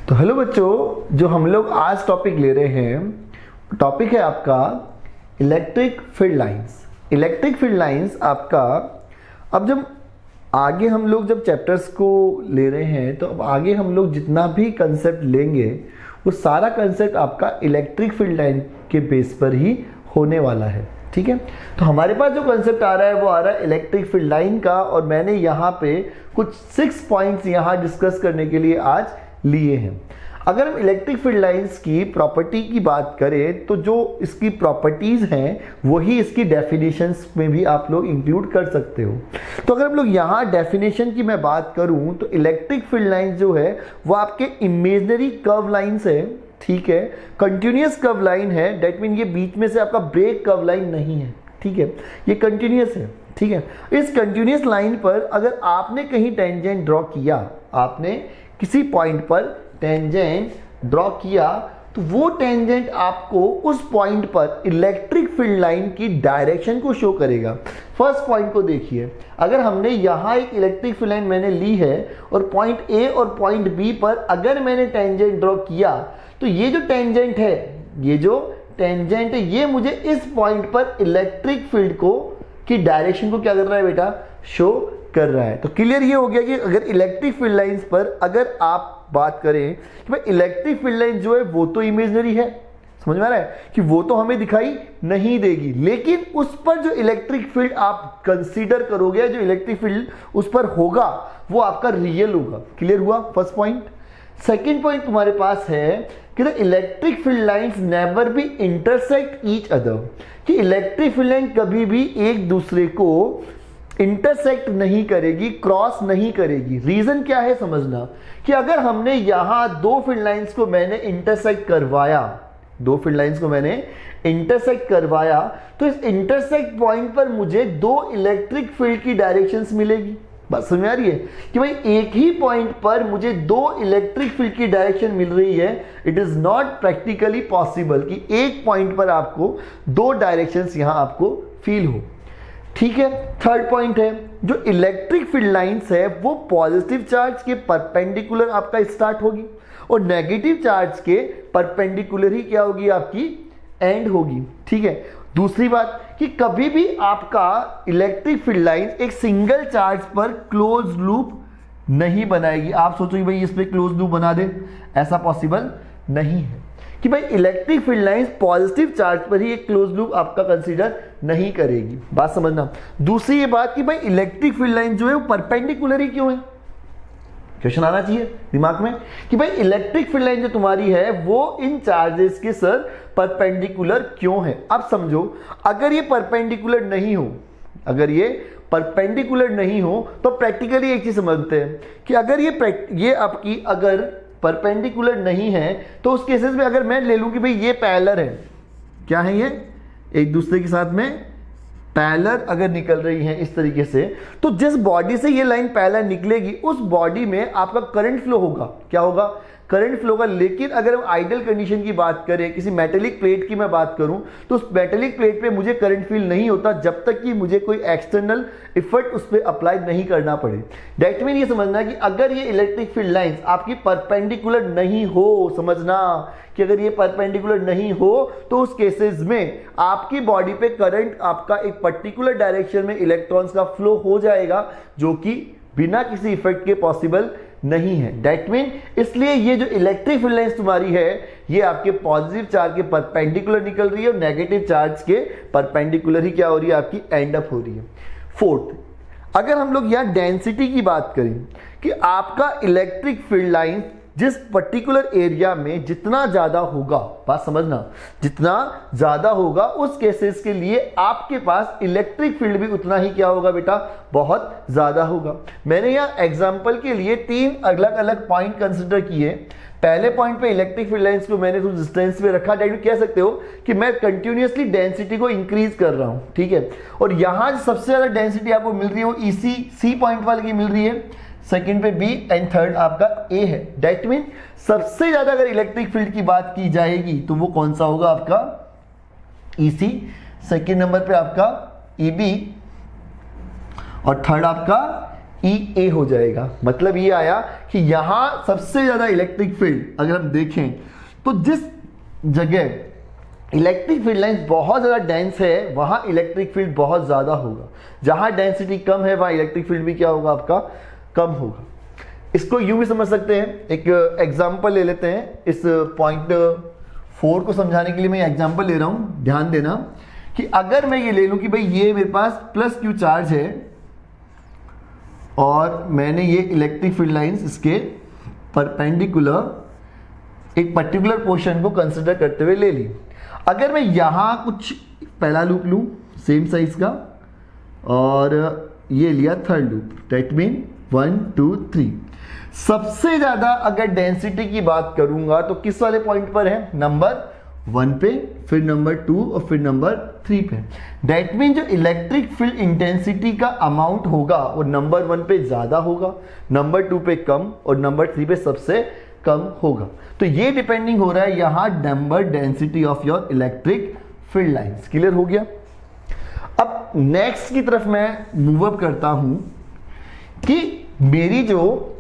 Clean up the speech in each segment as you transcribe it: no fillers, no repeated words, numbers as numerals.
तो हेलो बच्चों, जो हम लोग आज टॉपिक ले रहे हैं, टॉपिक है आपका electric field lines. Electric field lines आपका, अब जब आगे हम लोग जब चैप्टर्स को ले रहे हैं तो अब आगे हम लोग जितना भी कंसेप्ट लेंगे वो सारा कंसेप्ट आपका इलेक्ट्रिक फील्ड लाइन के बेस पर ही होने वाला है। ठीक है, तो हमारे पास जो कंसेप्ट आ रहा है वो आ रहा है इलेक्ट्रिक फील्ड लाइन का, और मैंने यहाँ पे कुछ 6 पॉइंट्स यहाँ डिस्कस करने के लिए आज लिए हैं। अगर हम इलेक्ट्रिक फील्ड लाइंस की प्रॉपर्टी की बात करें तो जो इसकी प्रॉपर्टीज हैं वही इसकी डेफिनेशंस में भी आप लोग इंक्लूड कर सकते हो। तो अगर हम लोग यहाँ डेफिनेशन की मैं बात करूँ तो इलेक्ट्रिक फील्ड लाइन जो है वो आपके इमेजिनरी कर्व लाइंस है। ठीक है, कंटिन्यूअस कर्व लाइन है, डेट मीन ये बीच में से आपका ब्रेक कर्व लाइन नहीं है। ठीक है, ये कंटिन्यूअस है। ठीक है, इस कंटिन्यूअस लाइन पर अगर आपने कहीं टेंजेंट ड्रॉ किया, आपने किसी पॉइंट पर टेंजेंट ड्रॉ किया, तो वो टेंजेंट आपको उस पॉइंट पर इलेक्ट्रिक फील्ड लाइन की डायरेक्शन को शो करेगा। फर्स्ट पॉइंट को देखिए, अगर हमने यहाँ एक इलेक्ट्रिक फील्ड लाइन मैंने ली है और पॉइंट ए और पॉइंट बी पर अगर मैंने टेंजेंट ड्रॉ किया, तो ये जो टेंजेंट है, ये मुझे इस पॉइंट पर इलेक्ट्रिक फील्ड को की डायरेक्शन को क्या कर रहा है बेटा, शो कर रहा है। तो क्लियर ये हो गया कि अगर इलेक्ट्रिक फील्ड लाइंस पर अगर आप बात करें कि भाई इलेक्ट्रिक फील्ड लाइन जो है वो तो इमेजिनरी है, समझ में आ रहा है कि वो तो हमें दिखाई नहीं देगी, लेकिन उस पर जो इलेक्ट्रिक फील्ड आप कंसीडर करोगे, जो इलेक्ट्रिक फील्ड उस पर होगा वो आपका रियल होगा। क्लियर हुआ फर्स्ट पॉइंट। सेकेंड पॉइंट तुम्हारे पास है कि the electric field lines never be intersect each other, कि इलेक्ट्रिक फील्ड लाइन कभी भी एक दूसरे को इंटरसेक्ट नहीं करेगी, क्रॉस नहीं करेगी। रीजन क्या है समझना, कि अगर हमने यहां दो फील्ड लाइंस को मैंने इंटरसेक्ट करवाया, तो इस इंटरसेक्ट पॉइंट पर मुझे दो इलेक्ट्रिक फील्ड की डायरेक्शंस मिलेगी। बात समझ में आ रही है कि भाई एक ही पॉइंट पर मुझे दो इलेक्ट्रिक फील्ड की डायरेक्शन मिल रही है। It is not practically possible कि एक पॉइंट पर आपको दो डायरेक्शंस यहां आपको फील हो। ठीक है, थर्ड पॉइंट है, जो इलेक्ट्रिक फील्ड लाइंस है वो पॉजिटिव चार्ज के परपेंडिकुलर आपका स्टार्ट होगी और नेगेटिव चार्ज के परपेंडिकुलर ही क्या होगी, आपकी एंड होगी। ठीक है, दूसरी बात कि कभी भी आपका इलेक्ट्रिक फील्ड लाइन एक सिंगल चार्ज पर क्लोज लूप नहीं बनाएगी। आप सोचोगे भाई इस पे क्लोज लूप बना दे, ऐसा पॉसिबल नहीं है कि भाई electric field lines positive charge पर ही एक क्लोज लूप आपका कंसीडर नहीं करेगी। बात समझना। दूसरी ये बात कि भाई इलेक्ट्रिक फील्ड लाइन जो है वो परपेंडिकुलर ही क्यों है, क्वेश्चन आना चाहिए दिमाग में कि भाई इलेक्ट्रिक फील्ड लाइन जो तुम्हारी है वो इन चार्जेस के सर परपेंडिकुलर क्यों है। अब समझो, अगर ये परपेंडिकुलर नहीं हो तो प्रैक्टिकली एक चीज समझते हैं कि अगर ये आपकी अगर परपेंडिकुलर नहीं है तो उस केसेस में अगर मैं ले लूं कि भाई ये पैरेलल है, क्या है ये एक दूसरे के साथ में पैरेलल अगर निकल रही है इस तरीके से, तो जिस बॉडी से ये लाइन पैरेलल निकलेगी उस बॉडी में आपका करंट फ्लो होगा। क्या होगा, करंट फ्लो होगा। लेकिन अगर हम आइडियल कंडीशन की बात करें, किसी मेटेलिक प्लेट की मैं बात करूं, तो उस मेटेलिक प्लेट पे मुझे करंट फील नहीं होता जब तक कि मुझे कोई एक्सटर्नल इफेक्ट उस पर अप्लाई नहीं करना पड़े। दैट मीन ये समझना कि अगर ये इलेक्ट्रिक फील्ड लाइंस आपकी परपेंडिकुलर नहीं हो, समझना कि अगर ये परपेंडिकुलर नहीं हो तो उस केसेस में आपकी बॉडी पे करंट आपका एक पर्टिकुलर डायरेक्शन में इलेक्ट्रॉन्स का फ्लो हो जाएगा, जो कि बिना किसी इफेक्ट के पॉसिबल नहीं है। दैट मीन इसलिए ये जो इलेक्ट्रिक फील्ड लाइंस तुम्हारी है ये आपके पॉजिटिव चार्ज के परपेंडिकुलर निकल रही है और नेगेटिव चार्ज के परपेंडिकुलर ही क्या हो रही है, आपकी एंड अप हो रही है। फोर्थ, अगर हम लोग यहाँ डेंसिटी की बात करें कि आपका इलेक्ट्रिक फील्ड लाइन जिस पर्टिकुलर एरिया में जितना ज्यादा होगा, बात समझना, जितना ज्यादा होगा उस केसेस के लिए आपके पास इलेक्ट्रिक फील्ड भी उतना ही क्या होगा बेटा, बहुत ज्यादा होगा। मैंने यहाँ एग्जांपल के लिए 3 अलग अलग पॉइंट कंसिडर किए। पहले पॉइंट पे इलेक्ट्रिक फील्ड लाइंस को मैंने डिस्टेंस पे रखा, डायरेक्ट कह सकते हो कि मैं कंटिन्यूअसली डेंसिटी को इंक्रीज कर रहा हूं। ठीक है, और यहां सबसे ज्यादा डेंसिटी आपको मिल रही है वो ईसी सी पॉइंट वाले की मिल रही है, सेकंड पे बी एंड थर्ड आपका ए है। दैट मीन सबसे ज्यादा अगर इलेक्ट्रिक फील्ड की बात की जाएगी तो वो कौन सा होगा, आपका ईसी, सेकंड नंबर पे आपका ईबी और थर्ड आपका ई ए हो जाएगा। मतलब ये आया कि यहां सबसे ज्यादा इलेक्ट्रिक फील्ड अगर हम देखें तो जिस जगह इलेक्ट्रिक फील्ड लाइंस बहुत ज्यादा डेंस है वहां इलेक्ट्रिक फील्ड बहुत ज्यादा होगा, जहां डेंसिटी कम है वहां इलेक्ट्रिक फील्ड भी क्या होगा आपका, कम होगा। इसको यूं भी समझ सकते हैं, एक एग्जांपल ले लेते हैं। इस पॉइंट 4 को समझाने के लिए मैं एग्जांपल ले रहा हूं, ध्यान देना कि अगर मैं ये ले लूं कि भाई ये मेरे पास प्लस क्यू चार्ज है और मैंने ये इलेक्ट्रिक फील्ड लाइंस इसके परपेंडिकुलर एक पर्टिकुलर पोर्शन को कंसिडर करते हुए ले ली। अगर मैं यहां कुछ पहला लूप लूं सेम साइज का और ये लिया थर्ड लूप, दैट मीन 1 2 3। सबसे ज्यादा अगर डेंसिटी की बात करूंगा तो किस वाले पॉइंट पर है, नंबर 1 पे, फिर नंबर 2 और फिर नंबर 3 पे। दैट मीन जो इलेक्ट्रिक फील्ड इंटेंसिटी का अमाउंट होगा वो नंबर 1 पे ज्यादा होगा, नंबर 2 पे कम और नंबर 3 पे सबसे कम होगा। तो ये डिपेंडिंग हो रहा है यहां number density of your electric field lines. Clear हो गया। अब नेक्स्ट की तरफ मैं मूव अप करता हूं कि मेरी जो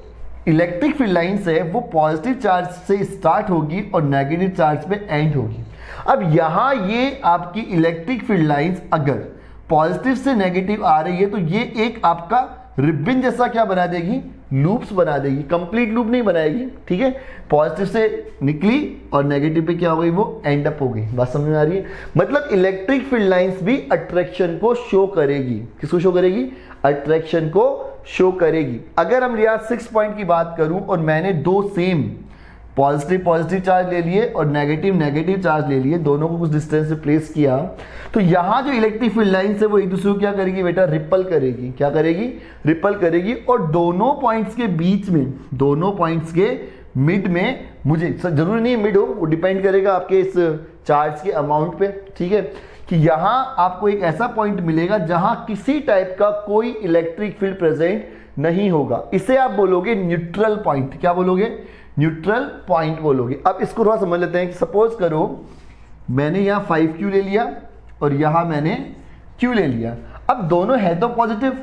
इलेक्ट्रिक फील्ड लाइंस है वो पॉजिटिव चार्ज से स्टार्ट होगी और नेगेटिव चार्ज पे एंड होगी। अब यहां ये आपकी इलेक्ट्रिक फील्ड लाइंस अगर पॉजिटिव से नेगेटिव आ रही है तो ये एक आपका रिबन जैसा क्या बना देगी, लूप्स बना देगी, कंप्लीट लूप नहीं बनाएगी, ठीक है। पॉजिटिव से निकली और नेगेटिव पे क्या हो गई, वो एंड अप हो गई। बात समझ में आ रही है। मतलब इलेक्ट्रिक फील्ड लाइंस भी अट्रैक्शन को शो करेगी। किसको शो करेगी, अट्रैक्शन को शो करेगी। अगर हम यहाँ 6 पॉइंट की बात करूं और मैंने दो सेम पॉजिटिव चार्ज ले लिए और नेगेटिव चार्ज ले लिए, दोनों को कुछ डिस्टेंस पे प्लेस किया, तो यहां जो इलेक्ट्रिक फील्ड लाइंस है वो एक दूसरे को क्या करेगी बेटा, रिपल करेगी। क्या करेगी, रिपल करेगी। और दोनों पॉइंट्स के बीच में, दोनों पॉइंट्स के मिड में, मुझे जरूरी नहीं मिड हो, वो डिपेंड करेगा आपके इस चार्ज के अमाउंट पे, ठीक है, कि यहां आपको एक ऐसा पॉइंट मिलेगा जहां किसी टाइप का कोई इलेक्ट्रिक फील्ड प्रेजेंट नहीं होगा। इसे आप बोलोगे न्यूट्रल पॉइंट। क्या बोलोगे, न्यूट्रल पॉइंट बोलोगे। अब इसको थोड़ा समझ लेते हैं कि सपोज करो मैंने यहां 5Q ले लिया और यहां मैंने Q ले लिया। अब दोनों है तो पॉजिटिव,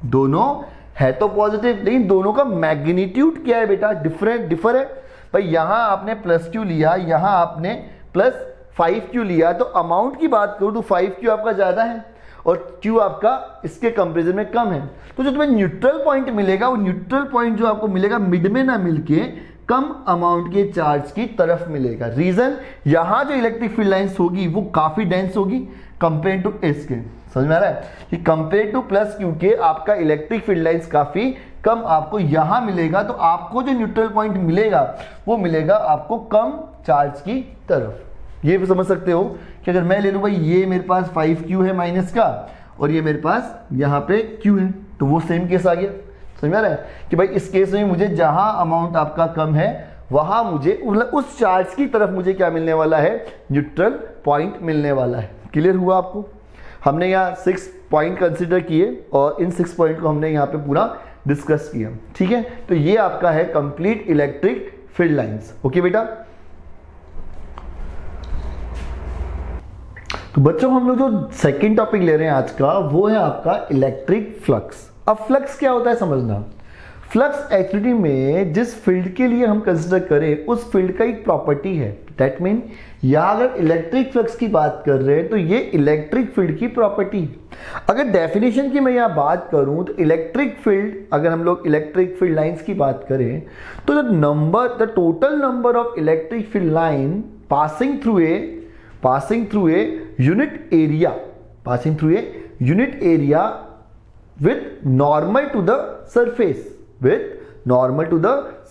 दोनों है तो पॉजिटिव, लेकिन दोनों का मैग्नीट्यूड क्या है बेटा, डिफर है। भाई यहां आपने प्लस Q लिया, यहां आपने प्लस 5Q लिया, तो अमाउंट की बात करूं तो 5Q आपका ज्यादा है और Q आपका इसके कंपेरिजन में कम है। तो जो तुम्हें न्यूट्रल पॉइंट मिलेगा, वो न्यूट्रल पॉइंट जो आपको मिलेगा मिड में ना मिलके कम अमाउंट के चार्ज की तरफ मिलेगा। रीजन, यहां जो इलेक्ट्रिक फील्ड लाइंस होगी वो काफी डेंस होगी कंपेयर टू एस के। समझ में आ रहा है कि कंपेयर टू प्लस क्यू के आपका इलेक्ट्रिक फील्ड लाइंस काफी कम आपको यहां मिलेगा। तो आपको जो न्यूट्रल पॉइंट मिलेगा वो मिलेगा आपको कम चार्ज की तरफ। ये भी समझ सकते हो कि अगर मैं ले लूं भाई ये मेरे पास 5Q है माइनस का और ये मेरे पास यहाँ पे Q है, तो वो सेम केस आ गया। समझ में आ रहा है कि भाई इस केस में मुझे जहां अमाउंट आपका कम है वहां मुझे उस चार्ज की तरफ मुझे क्या मिलने वाला है, न्यूट्रल पॉइंट मिलने वाला है। क्लियर हुआ आपको। हमने यहाँ 6 पॉइंट कंसिडर किए और इन 6 पॉइंट को हमने यहाँ पे पूरा डिस्कस किया, ठीक है। तो ये आपका है complete electric field lines. Okay बेटा। तो बच्चों हम लोग जो सेकंड टॉपिक ले रहे हैं आज का वो है आपका इलेक्ट्रिक फ्लक्स। अब फ्लक्स क्या होता है समझना। फ्लक्स एक्चुअली में जिस फील्ड के लिए हम कंसिडर करें उस फील्ड का एक प्रॉपर्टी है। दैट मीन यहां अगर इलेक्ट्रिक फ्लक्स की बात कर रहे हैं तो ये इलेक्ट्रिक फील्ड की प्रॉपर्टी है। अगर डेफिनेशन की मैं यहां बात करूं तो इलेक्ट्रिक फील्ड, अगर हम लोग इलेक्ट्रिक फील्ड लाइंस की बात करें तो the total number of electric field line passing through a unit area with normal to the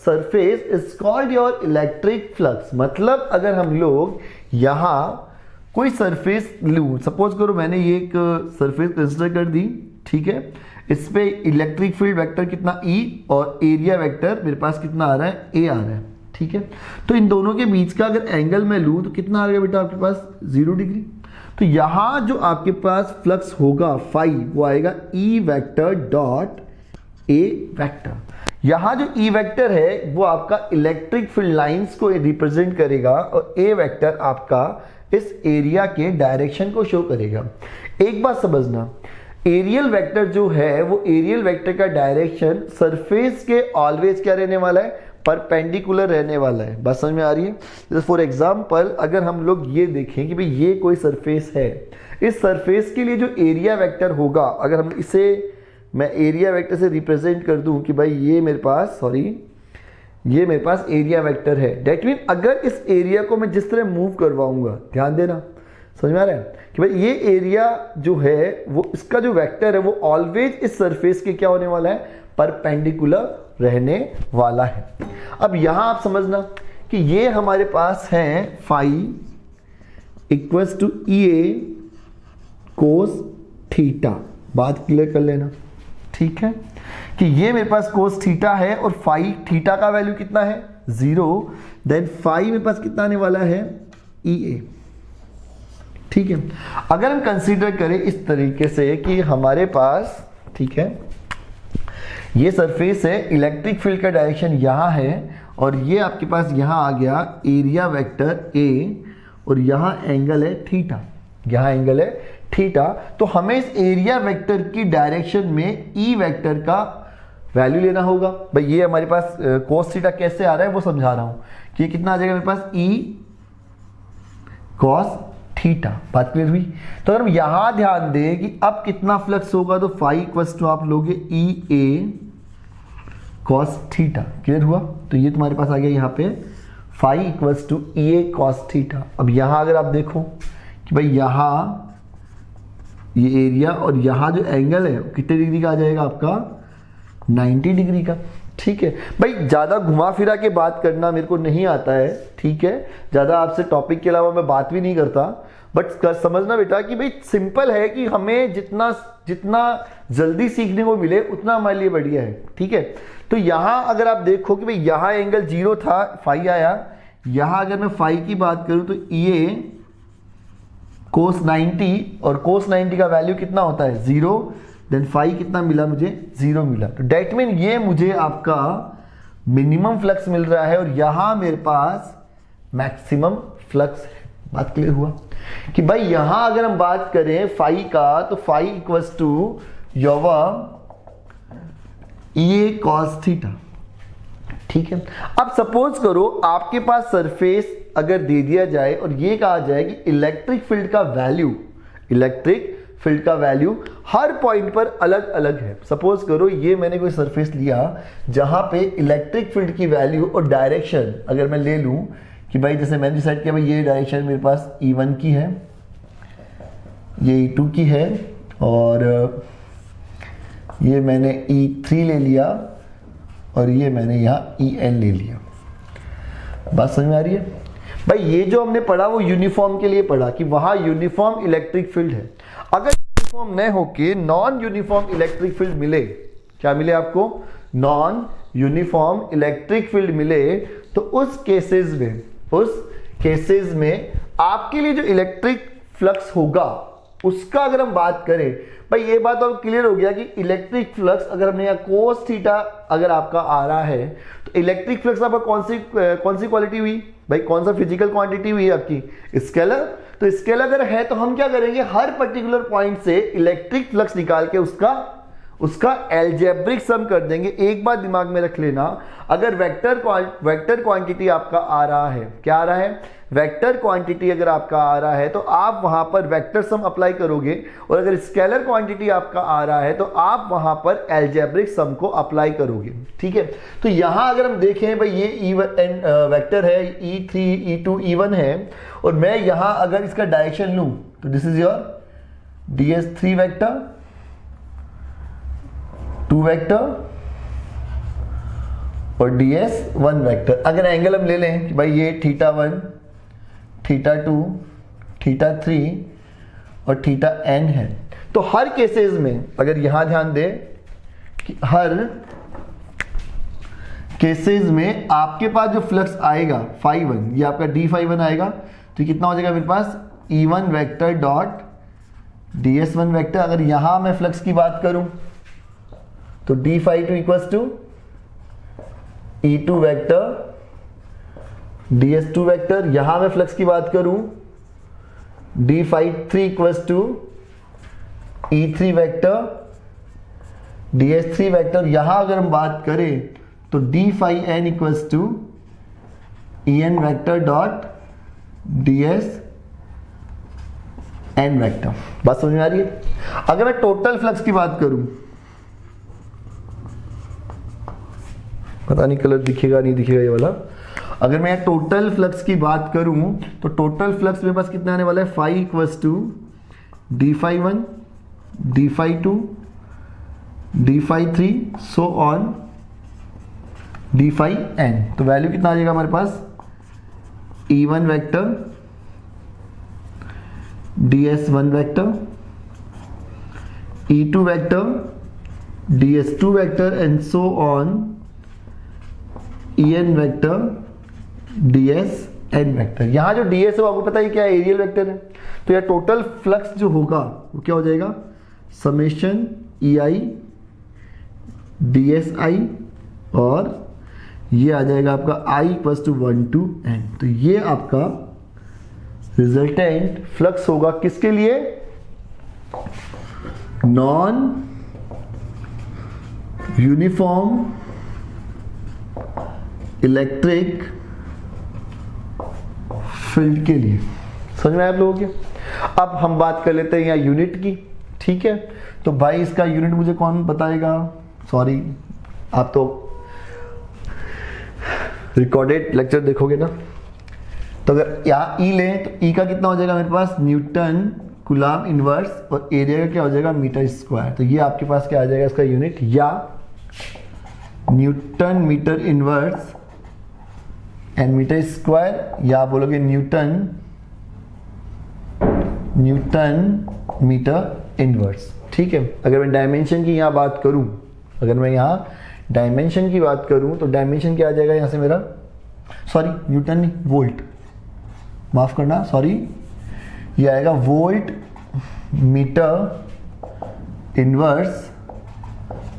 surface is called your electric flux। मतलब अगर हम लोग यहाँ कोई सरफेस लूँ, सपोज करो मैंने ये एक सरफेस कंसिडर कर दी, ठीक है, इस पे इलेक्ट्रिक फील्ड वेक्टर कितना E और एरिया वेक्टर मेरे पास कितना आ रहा है, A आ रहा है, ठीक है। तो इन दोनों के बीच का अगर एंगल मैं लूँ तो कितना आ रहा है बेटा आपके पास, 0 डिग्री। तो यहां जो आपके पास फ्लक्स होगा फाई वो आएगा E vector dot A vector. यहां जो E वेक्टर है वो आपका इलेक्ट्रिक फील्ड लाइंस को रिप्रेजेंट करेगा और A वेक्टर आपका इस एरिया के डायरेक्शन को शो करेगा। एक बात समझना, एरियल वेक्टर जो है वो एरियल वेक्टर का डायरेक्शन सरफेस के ऑलवेज क्या रहने वाला है, परपेंडिकुलर रहने वाला है। बात समझ में आ रही है? जैसे फॉर एग्जांपल अगर हम लोग ये देखें कि भाई ये कोई सरफेस है, इस सरफेस के लिए जो एरिया वेक्टर होगा, अगर हम इसे मैं एरिया वेक्टर से रिप्रेजेंट कर दूं कि भाई ये मेरे पास ये मेरे पास एरिया वेक्टर है, डेट मीन अगर इस एरिया को मैं जिस तरह मूव करवाऊंगा, ध्यान देना, समझ में आ रहा है कि भाई ये एरिया जो है वो इसका जो वेक्टर है वो ऑलवेज इस सरफेस के क्या होने वाला है, परपेंडिकुलर रहने वाला है। अब यहां आप समझना कि ये हमारे पास है phi equals to E A cos theta. बात क्लियर कर लेना, ठीक है, कि ये मेरे पास कोस थीटा है और फाई थीटा का वैल्यू कितना है, 0, देन फाई मेरे पास कितना आने वाला है, ई ए। ठीक है, अगर हम कंसीडर करें इस तरीके से कि हमारे पास, ठीक है, ये सरफेस है, इलेक्ट्रिक फील्ड का डायरेक्शन यहां है और ये आपके पास यहां आ गया एरिया वेक्टर ए और यहां एंगल है थीटा, यहां एंगल है थीटा। तो हमें इस एरिया वेक्टर की डायरेक्शन में ई वेक्टर का वैल्यू लेना होगा। भाई ये हमारे पास कोस थीटा कैसे आ रहा है वो समझा रहा हूं कि कितना आ जाएगा मेरे पास, ई कॉस थीटा। बात क्लियर हुई? तो अगर हम यहां ध्यान दें कि अब कितना फ्लक्स होगा, तो फाई इक्वल्स टू आप लोगे E A cos theta. Clear हुआ? तो ये तुम्हारे पास आ गया यहाँ पे phi equals to E A cos theta. अब यहां अगर आप देखो कि भाई यहां ये एरिया और यहां जो एंगल है कितने डिग्री का आ जाएगा आपका, 90 डिग्री का। ठीक है भाई, ज्यादा घुमा फिरा के बात करना मेरे को नहीं आता है, ठीक है, ज्यादा आपसे टॉपिक के अलावा मैं बात भी नहीं करता, बट समझना बेटा कि भाई सिंपल है कि हमें जितना जितना जल्दी सीखने को मिले उतना हमारे लिए बढ़िया है। ठीक है, तो यहां अगर आप देखो कि भाई यहां एंगल 0 था, फाई आया, यहां अगर मैं फाई की बात करूं तो ये कोस 90 और कोस 90 का वैल्यू कितना होता है, 0, देन फाई कितना मिला मुझे, 0 मिला। तो डेट मीन ये मुझे आपका मिनिमम फ्लक्स मिल रहा है और यहां मेरे पास मैक्सिमम फ्लक्स है। बात क्लियर हुआ कि भाई यहां अगर हम बात करें फाई का, तो फाई इक्वल्स टू योर ये कॉस थीटा। ठीक है, अब सपोज करो आपके पास सरफेस अगर दे दिया जाए और ये कहा जाए कि इलेक्ट्रिक फील्ड का वैल्यू हर पॉइंट पर अलग अलग है। सपोज करो ये मैंने कोई सरफेस लिया जहां पे इलेक्ट्रिक फील्ड की वैल्यू और डायरेक्शन अगर मैं ले लूं कि भाई जैसे मैंने डिसाइड किया भाई ये डायरेक्शन मेरे पास E1 की है, ये E2 की है और ये मैंने E3 ले लिया और ये मैंने यहाँ EN ले लिया। बात समझ में आ रही है? भाई ये जो हमने पढ़ा वो यूनिफॉर्म के लिए पढ़ा कि वहां यूनिफॉर्म इलेक्ट्रिक फील्ड है। अगर यूनिफॉर्म न होके नॉन यूनिफॉर्म इलेक्ट्रिक फील्ड मिले, क्या मिले आपको, नॉन यूनिफॉर्म इलेक्ट्रिक फील्ड मिले, तो उस केसेस में आपके लिए जो इलेक्ट्रिक फ्लक्स होगा उसका अगर हम बात करें, भाई ये बात अब क्लियर हो गया कि इलेक्ट्रिक फ्लक्स अगर हमने यहाँ कोस थीटा अगर आपका आ रहा है तो इलेक्ट्रिक फ्लक्स आपका कौन सी क्वालिटी हुई, भाई कौन सा फिजिकल क्वांटिटी हुई आपकी, स्केलर। तो स्केलर अगर है तो हम क्या करेंगे, हर पर्टिकुलर पॉइंट से इलेक्ट्रिक फ्लक्स निकाल के उसका एल्जेब्रिक सम कर देंगे। एक बात दिमाग में रख लेना, अगर वेक्टर क्वांटिटी आपका आ रहा है, क्या आ रहा है, वेक्टर क्वांटिटी अगर आपका आ रहा है तो आप वहां पर वेक्टर सम अप्लाई करोगे, और अगर स्केलर क्वांटिटी आपका आ रहा है तो आप वहां पर एल्जेब्रिक सम को अप्लाई करोगे। ठीक है, तो यहां अगर हम देखें भाई ये वेक्टर है E3 E2 E1 है और मैं यहां अगर इसका डायरेक्शन लूं तो this is your DS3 vector, 2 vector और DS1 वेक्टर। अगर एंगल हम ले लें कि भाई ये θ1 θ2 θ3 और θn है, तो हर केसेस में अगर यहां ध्यान दें कि हर केसेस में आपके पास जो फ्लक्स आएगा φ1, ये आपका dφ1 आएगा, तो कितना हो जाएगा मेरे पास E1 vector dot DS1 vector. अगर यहां मैं फ्लक्स की बात करूं तो dφ2 equals to E2 vector DS2 vector. यहां मैं फ्लक्स की बात करूं dφ3 equals to E3 vector, DS3 vector. यहां अगर हम बात करें तो D phi n equals to En vector dot DS n vector. बात समझ में आ रही है? अगर मैं टोटल फ्लक्स की बात करूं, पता नहीं कलर दिखेगा नहीं दिखेगा ये वाला। अगर मैं टोटल फ्लक्स की बात करूं तो टोटल फ्लक्स मेरे पास कितना आने वाला है, phi equals to D phi 1, D phi 2, D phi 3 so on D phi n। तो वैल्यू कितना आ जाएगा हमारे पास, E1 vector, DS1 vector, E2 vector, DS2 vector and so on En vector, DSn vector. यहां जो ds है वो आपको पता है क्या है, एरियल वेक्टर है। तो यह टोटल फ्लक्स जो होगा वो क्या हो जाएगा, समेशन EI DSI, और ये आ जाएगा आपका I equals to 1 to n। तो ये आपका रिजल्टेंट फ्लक्स होगा किसके लिए, नॉन यूनिफॉर्म इलेक्ट्रिक फील्ड के लिए। समझ में आया आप लोगों के? अब हम बात कर लेते हैं यहाँ यूनिट की, ठीक है। तो भाई इसका यूनिट मुझे कौन बताएगा, सॉरी आप तो रिकॉर्डेड लेक्चर देखोगे ना। तो अगर यहाँ ई लें तो ई का कितना हो जाएगा मेरे पास, न्यूटन कूलम्ब इनवर्स, और एरिया का क्या हो जाएगा, मीटर स्क्वायर। तो ये आपके पास क्या आ जाएगा इसका यूनिट, या newton metre inverse and metre square, या आप बोलोगे न्यूटन मीटर इनवर्स, ठीक है। अगर मैं डायमेंशन की यहाँ बात करूँ, अगर मैं यहाँ डायमेंशन की बात करूँ तो डायमेंशन क्या आ जाएगा यहाँ से मेरा, सॉरी न्यूटन नहीं, वोल्ट, माफ करना सॉरी, ये आएगा volt metre inverse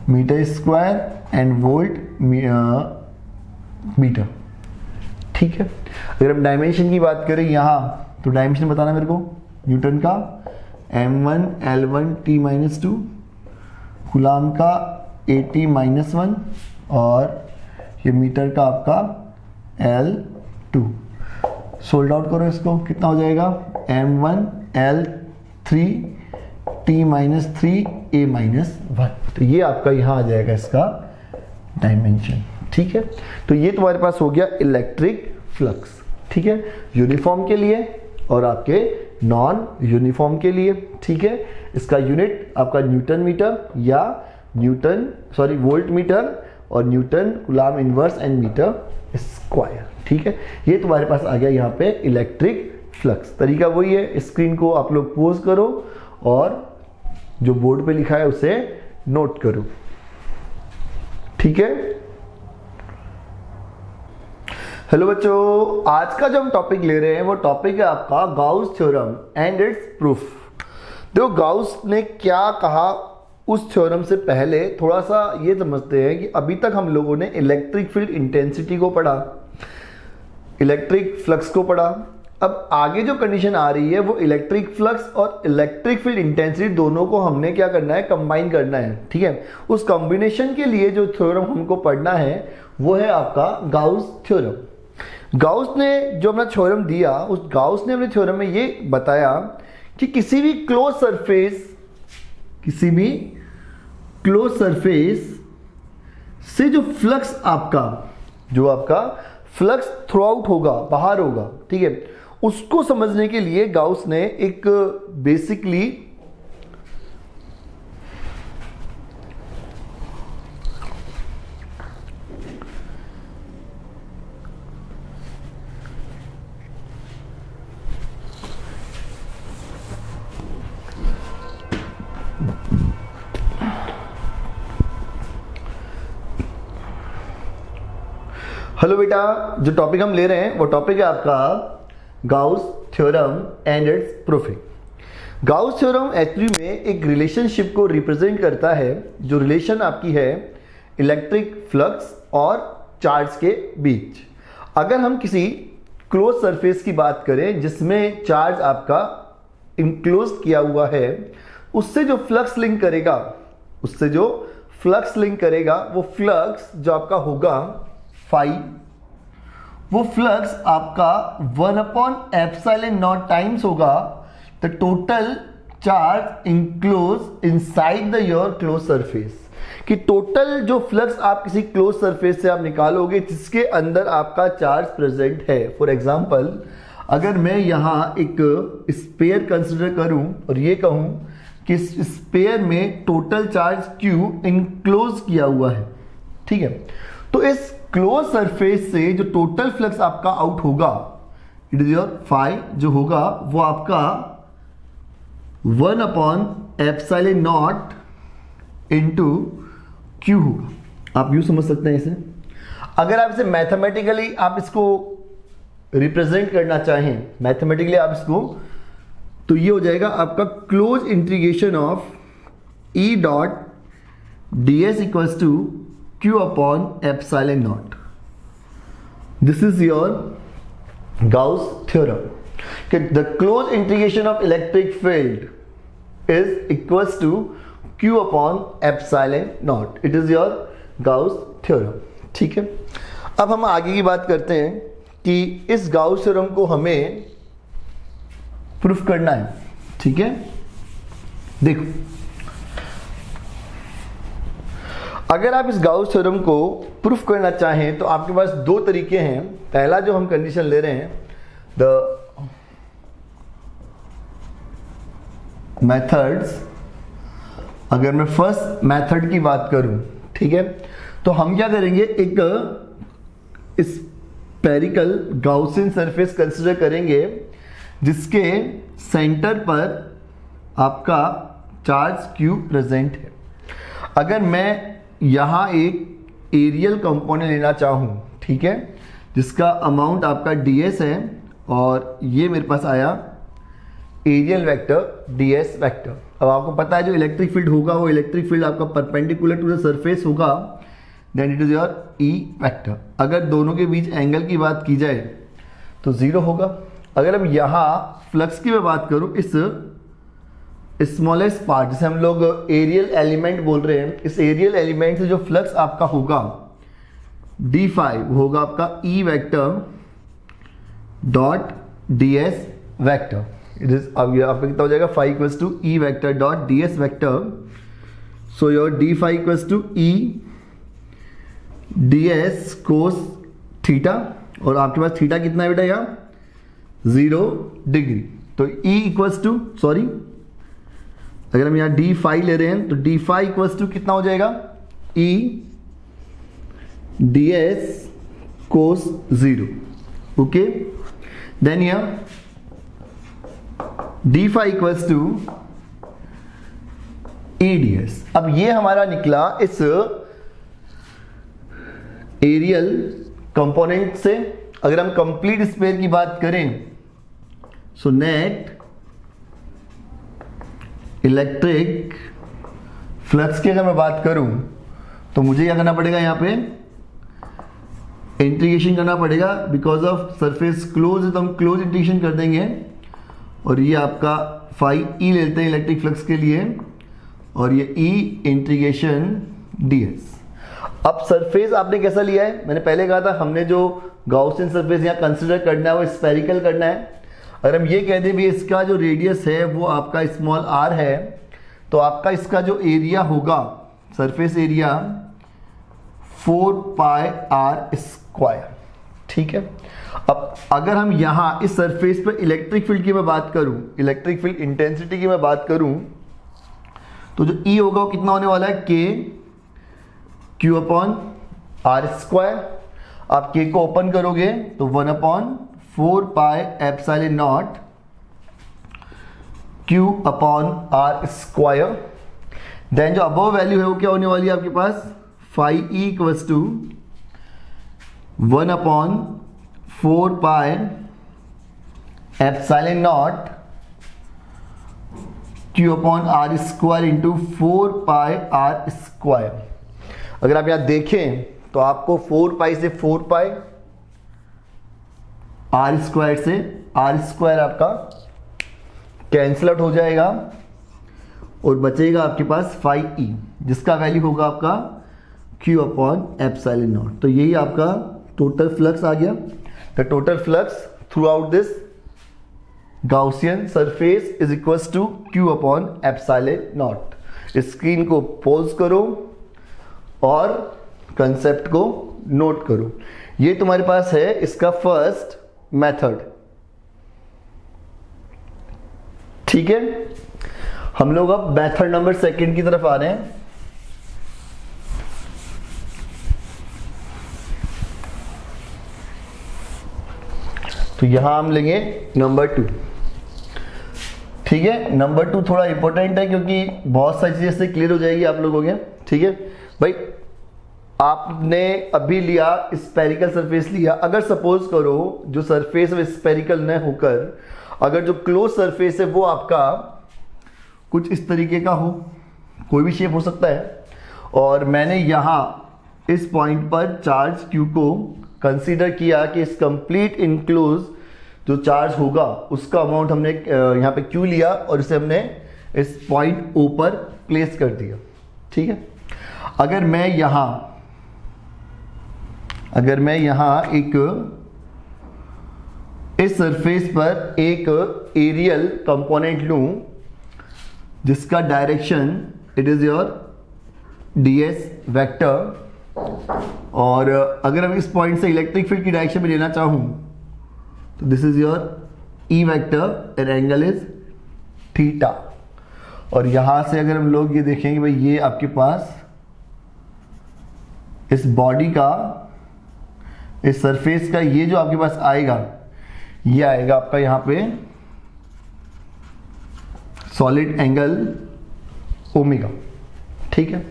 metre square and volt metre, ठीक है। अगर हम डायमेंशन की बात करें यहाँ, तो डायमेंशन बताना मेरे को न्यूटन का m1 L1 T-2, कूलम्ब का AT-1, और ये मीटर का आपका L2। सोल्ड आउट करो इसको, कितना हो जाएगा, m1 L3 T-3 A-1। तो ये आपका यहाँ आ जाएगा इसका डायमेंशन, ठीक है। तो ये तुम्हारे पास हो गया इलेक्ट्रिक फ्लक्स, ठीक है, यूनिफॉर्म के लिए और आपके नॉन यूनिफॉर्म के लिए, ठीक है। इसका यूनिट आपका न्यूटन मीटर या वोल्ट मीटर और newton coulomb inverse and metre square, ठीक है। ये तुम्हारे पास आ गया यहाँ पे इलेक्ट्रिक फ्लक्स। तरीका वही है, स्क्रीन को आप लोग पोज करो और जो बोर्ड पे लिखा है उसे नोट करो, ठीक है। हेलो बच्चों, आज का जो हम टॉपिक ले रहे हैं वो टॉपिक है आपका Gauss theorem and it's proof. देखो गाउस ने क्या कहा, उस थ्योरम से पहले थोड़ा सा ये समझते हैं कि अभी तक हम लोगों ने इलेक्ट्रिक फील्ड इंटेंसिटी को पढ़ा, इलेक्ट्रिक फ्लक्स को पढ़ा। अब आगे जो कंडीशन आ रही है वो इलेक्ट्रिक फ्लक्स और इलेक्ट्रिक फील्ड इंटेंसिटी दोनों को हमने क्या करना है, कंबाइन करना है, ठीक है। उस कॉम्बिनेशन के लिए जो थ्योरम हमको पढ़ना है वो है आपका गाउस थ्योरम। गाउस ने जो अपना थ्योरम दिया, उस गाउस ने अपने थ्योरम में ये बताया कि किसी भी क्लोज सरफेस से जो फ्लक्स आपका फ्लक्स थ्रू आउट होगा, बाहर होगा, ठीक है, उसको समझने के लिए गाउस ने एक बेसिकली हेलो बेटा, जो टॉपिक हम ले रहे हैं वो टॉपिक है आपका Gauss theorem and it's proofing. Gauss theorem actually में एक रिलेशनशिप को रिप्रेजेंट करता है, जो रिलेशन आपकी है इलेक्ट्रिक फ्लक्स और चार्ज के बीच। अगर हम किसी क्लोज सरफेस की बात करें जिसमें चार्ज आपका इंक्लोज किया हुआ है, उससे जो फ्लक्स लिंक करेगा, उससे जो फ्लक्स लिंक करेगा वो फ्लक्स जो आपका होगा फाई, वो फ्लक्स आपका 1/ε0 टाइम्स होगा the total charge enclose inside the your close surface. कि टोटल जो फ्लक्स आप किसी क्लोज सरफेस से आप निकालोगे जिसके अंदर आपका चार्ज प्रेजेंट है। फॉर एग्जांपल अगर मैं यहां एक स्पेयर कंसिडर करूं और ये कहूं कि इस स्पेयर में टोटल चार्ज Q इनक्लोज किया हुआ है, ठीक है, तो इस क्लोज सरफेस से जो टोटल फ्लक्स आपका आउट होगा, इट इज योर फाई, जो होगा वो आपका 1/ε0 इंटू Q होगा। आप यूं समझ सकते हैं इसे। अगर आप इसे मैथमेटिकली आप इसको रिप्रेजेंट करना चाहें, मैथमेटिकली आप इसको, तो ये हो जाएगा आपका close integration of E dot ds equals to Q/ε0। This is your Gauss theorem कि the close integration of electric field is equals to Q/ε0। It is your Gauss theorem, ठीक है। अब हम आगे की बात करते हैं कि इस गाउस थ्योरम को हमें प्रूफ करना है, ठीक है। देखो, अगर आप इस गाउस थ्योरम को प्रूफ करना चाहें तो आपके पास दो तरीके हैं। पहला जो हम कंडीशन ले रहे हैं, द मेथड्स, अगर मैं फर्स्ट मेथड की बात करूं, ठीक है, तो हम क्या करेंगे, एक स्फेरिकल गाउसियन सरफेस कंसीडर करेंगे जिसके सेंटर पर आपका चार्ज Q प्रेजेंट है। अगर मैं यहां एक एरियल कंपोनेंट लेना चाहूं, ठीक है, जिसका अमाउंट आपका ds है और ये मेरे पास आया एरियल वेक्टर ds वेक्टर। अब आपको पता है जो इलेक्ट्रिक फील्ड होगा वो इलेक्ट्रिक फील्ड आपका परपेंडिकुलर टू द सरफेस होगा, then it is your E vector. अगर दोनों के बीच एंगल की बात की जाए तो 0 होगा। अगर हम यहाँ फ्लक्स की मैं बात करूं, इस स्मॉलेस्ट पार्ट जिसे हम लोग एरियल एलिमेंट बोल रहे हैं, इस एरियल एलिमेंट से जो फ्लक्स आपका होगा d5 होगा आपका E vector dot ds vector. It is, अब ये आपका कितना हो जाएगा, phi equals to E vector dot ds vector. So your d5 equals to E ds cos theta, और आपके पास थीटा कितना है बेटा, यहाँ 0 डिग्री। तो E इक्वल्स टू, सॉरी, अगर हम यहाँ d5 ले रहे हैं तो d5 इक्वल्स टू कितना हो जाएगा, E ds कोस 0। ओके, देन यहाँ d5 equals to E ds। अब ये हमारा निकला इस एरियल कंपोनेंट से। अगर हम कंप्लीट स्पेयर की बात करें, सो नेट इलेक्ट्रिक फ्लक्स की अगर मैं बात करूं तो मुझे क्या करना पड़ेगा, यहां पे इंटीग्रेशन करना पड़ेगा, बिकॉज ऑफ सरफेस क्लोज है तो हम क्लोज इंटीग्रेशन कर देंगे। और ये आपका फाई ई लेते हैं इलेक्ट्रिक फ्लक्स के लिए, और ये ई इंटीग्रेशन ds। अब सरफेस आपने कैसा लिया है, मैंने पहले कहा था हमने जो गाउसियन सरफेस यहाँ कंसिडर करना है वो स्फेरिकल करना है। अगर हम ये कह दें भी इसका जो रेडियस है वो आपका स्मॉल r है, तो आपका इसका जो एरिया होगा, सरफेस एरिया 4πr², ठीक है। अब अगर हम यहाँ इस सरफेस पर इलेक्ट्रिक फील्ड की मैं बात करूं, इलेक्ट्रिक फील्ड इंटेंसिटी की मैं बात करूं, तो जो E होगा वो कितना होने वाला है, Q/r²। आप K को ओपन करोगे तो 1/4πε0 Q/r²। देन जो अबव वैल्यू है वो क्या होने वाली है आपके पास, phi E equals to 1/4πε0 Q/r² into 4πr²। अगर आप यहां देखें तो आपको 4π से 4π, r² से r² आपका कैंसिल आउट हो जाएगा, और बचेगा आपके पास फाई ई, जिसका वैल्यू होगा आपका Q अपॉन एप्सिलॉन नॉट। तो यही आपका टोटल फ्लक्स आ गया। The total flux throughout this Gaussian surface is equals to Q upon epsilon naught. Screen को पॉज करो और कंसेप्ट को नोट करो। ये तुम्हारे पास है इसका फर्स्ट मेथड, ठीक है। हम लोग अब मेथड नंबर सेकंड की तरफ आ रहे हैं। तो यहां हम लेंगे नंबर 2, ठीक है। नंबर 2 थोड़ा इंपॉर्टेंट है क्योंकि बहुत सारी चीजें से क्लियर हो जाएगी आप लोगों के, ठीक है भाई। आपने अभी लिया स्पेरिकल सरफेस लिया, अगर सपोज करो जो सरफेस है स्पेरिकल न होकर अगर जो क्लोज सरफेस है वो आपका कुछ इस तरीके का हो, कोई भी शेप हो सकता है, और मैंने यहाँ इस पॉइंट पर चार्ज Q को कंसीडर किया कि इस कंप्लीट इनक्लोज जो चार्ज होगा उसका अमाउंट हमने यहाँ पे Q लिया और इसे हमने इस पॉइंट O पर प्लेस कर दिया, ठीक है। अगर मैं यहाँ एक इस सरफेस पर एक एरियल कंपोनेंट लूं जिसका direction it is your ds vector, और अगर हम इस पॉइंट से इलेक्ट्रिक फील्ड की डायरेक्शन में लेना चाहूं तो this is your E vector and angle is theta. और यहां से अगर हम लोग ये देखेंगे भाई ये आपके पास इस बॉडी का इस सरफेस का ये जो आपके पास आएगा ये आएगा आपका यहां पे सॉलिड एंगल ओमेगा, ठीक है।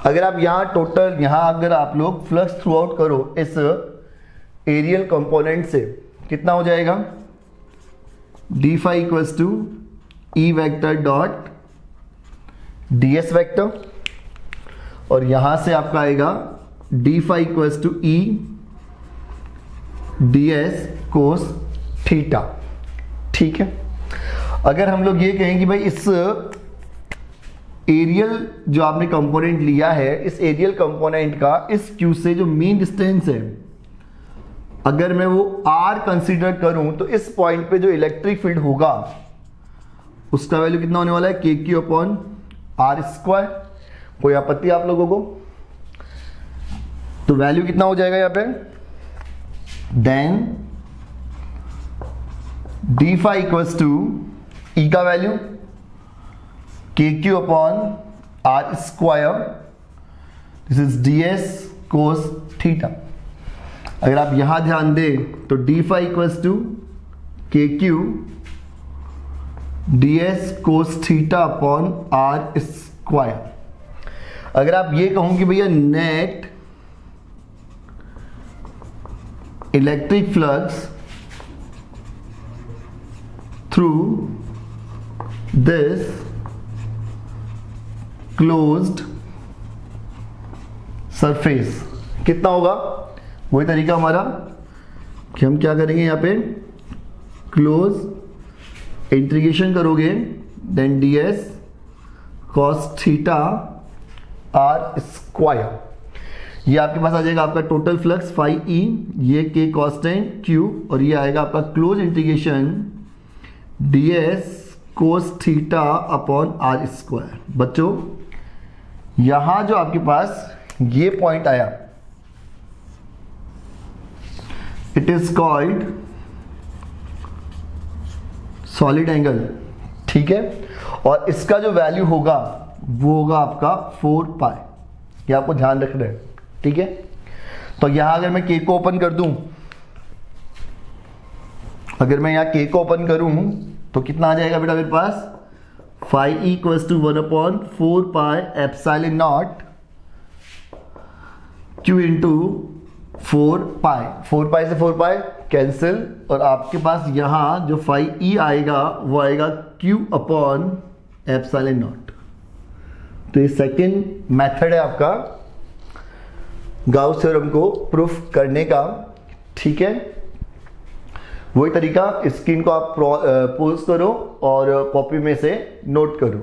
अगर आप यहां टोटल अगर आप लोग फ्लक्स थ्रू आउट करो इस एरियल कंपोनेंट से कितना हो जाएगा, D phi equals to E vector dot ds vector, और यहां से आपका आएगा D phi equals to E ds cos theta, ठीक है। अगर हम लोग ये कहें कि भाई इस एरियल जो आपने कंपोनेंट लिया है इस एरियल कंपोनेंट का इस Q से जो मीन डिस्टेंस है अगर मैं वो R कंसीडर करूं तो इस पॉइंट पे जो इलेक्ट्रिक फील्ड होगा उसका वैल्यू कितना होने वाला है KQ अपॉन R स्क्वायर। कोई आपत्ति आप लोगों को? तो वैल्यू कितना हो जाएगा यहां पे, then d phi equals to E का value KQ upon R square, this is ds cos theta. अगर आप यहां ध्यान दें तो d phi equals to KQ ds cos theta upon R square. अगर आप ये कहूं कि भैया net electric flux through this closed surface कितना होगा, वही तरीका हमारा कि हम क्या करेंगे यहाँ पे क्लोज इंटीग्रेशन करोगे then ds cos theta R square. ये आपके पास आ जाएगा आपका टोटल फ्लक्स फाई ई, ये के कांस्टेंट Q, और ये आएगा आपका close integration ds cos theta upon R square. बच्चों यहां जो आपके पास ये पॉइंट आया it is called solid angle, ठीक है। और इसका जो वैल्यू होगा वो होगा आपका 4 पाई, ये आपको ध्यान रखना है, ठीक है। तो यहां अगर मैं K को ओपन कर दूं, अगर मैं यहां K को ओपन करूं तो कितना आ जाएगा बेटा मेरे पास, phi E equals to 1 upon 4 pi epsilon naught Q into 4 pi, 4 pi से 4 पाई कैंसिल, और आपके पास यहां जो फाई ई आएगा वो आएगा Q अपॉन एप्सिलॉन नॉट। तो ये सेकंड मेथड है आपका गाउस थ्योरम को प्रूफ करने का, ठीक है। वही तरीका, स्क्रीन को आप पॉज करो और कॉपी में से नोट करो।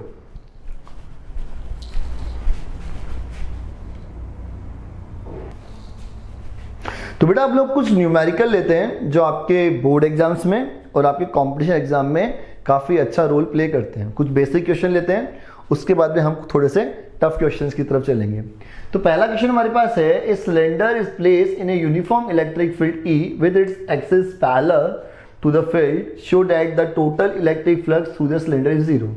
तो बेटा आप लोग कुछ न्यूमेरिकल लेते हैं जो आपके बोर्ड एग्जाम्स में और आपके कॉम्पिटिशन एग्जाम में काफ़ी अच्छा रोल प्ले करते हैं। कुछ बेसिक क्वेश्चन लेते हैं, उसके बाद में हम थोड़े से टफ क्वेश्चंस की तरफ चलेंगे। तो पहला क्वेश्चन हमारे पास है, a cylinder is place in a uniform electric field E with its axis parallel to the field, show that the total electric flux through the cylinder is 0।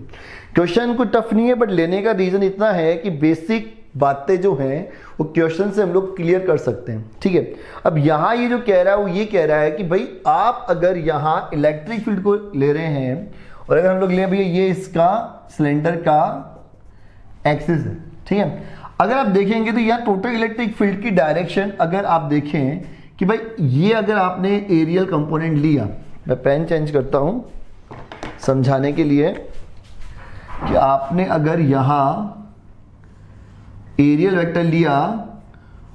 Question को tough नहीं है, बट लेने का reason इतना है कि basic बातें जो हैं वो क्वेश्चन से हम लोग क्लियर कर सकते हैं। ठीक है, अब यहाँ ये जो कह रहा है वो ये कह रहा है कि भाई आप अगर यहाँ इलेक्ट्रिक फील्ड को ले रहे हैं और अगर हम लोग ले भैया ये इसका सिलेंडर का एक्सिस है, ठीक है, अगर आप देखेंगे तो यहाँ टोटल इलेक्ट्रिक फील्ड की डायरेक्शन अगर आप देखें कि भाई ये अगर आपने एरियल कंपोनेंट लिया, मैं पेन चेंज करता हूं समझाने के लिए, कि आपने अगर यहाँ एरियल वेक्टर लिया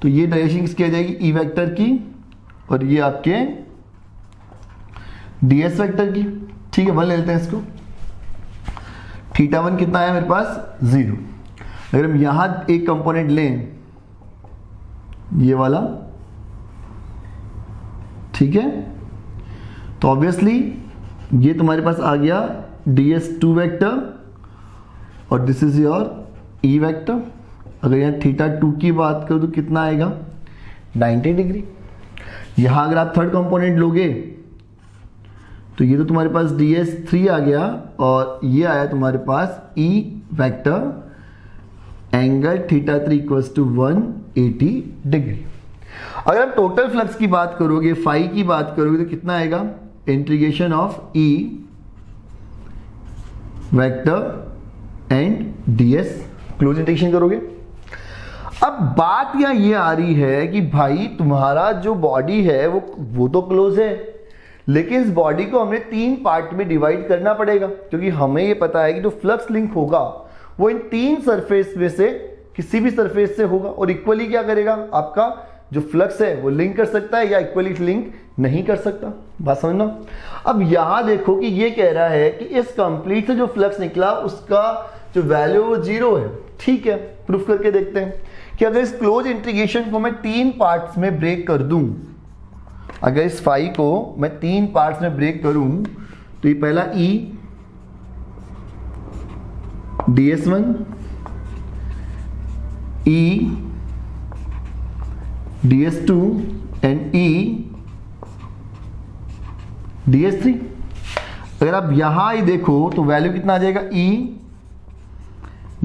तो ये डायरेक्शन किसकी आ जाएगी, ई वेक्टर की, और ये आपके डीएस वेक्टर की। ठीक है, 1 ले लेते हैं इसको। θ1 कितना है मेरे पास, 0। अगर हम यहां एक कंपोनेंट लें ये वाला, ठीक है, तो ऑब्वियसली ये तुम्हारे पास आ गया ds2 वेक्टर और this is your E vector. अगर यहाँ θ2 की बात करो तो कितना आएगा, 90 डिग्री। यहाँ अगर आप थर्ड कंपोनेंट लोगे तो ये तो तुम्हारे पास ds3 आ गया और ये आया तुम्हारे पास E vector, angle θ3 equals to 180 degree. अगर आप टोटल फ्लक्स की बात करोगे, फाई की बात करोगे तो कितना आएगा, integration of E vector and ds, close integration करोगे। अब बात यहाँ ये आ रही है कि भाई तुम्हारा जो बॉडी है वो तो क्लोज है, लेकिन इस बॉडी को हमें 3 पार्ट में डिवाइड करना पड़ेगा, क्योंकि हमें ये पता है कि जो फ्लक्स लिंक होगा वो इन 3 सरफेस में से किसी भी सरफेस से होगा, और इक्वली क्या करेगा, आपका जो फ्लक्स है वो लिंक कर सकता है या इक्वली लिंक नहीं कर सकता। बात समझना। अब यहां देखो कि ये कह रहा है कि इस कंप्लीट से जो फ्लक्स निकला उसका जो वैल्यू वो 0 है। ठीक है, प्रूफ करके देखते हैं कि अगर इस क्लोज इंटीग्रेशन को मैं 3 पार्ट्स में ब्रेक कर दूं, अगर इस फाई को मैं 3 पार्ट्स में ब्रेक करूं तो ये पहला E ds1, E ds2 and E ds3। अगर आप यहां ही देखो तो वैल्यू कितना आ जाएगा, E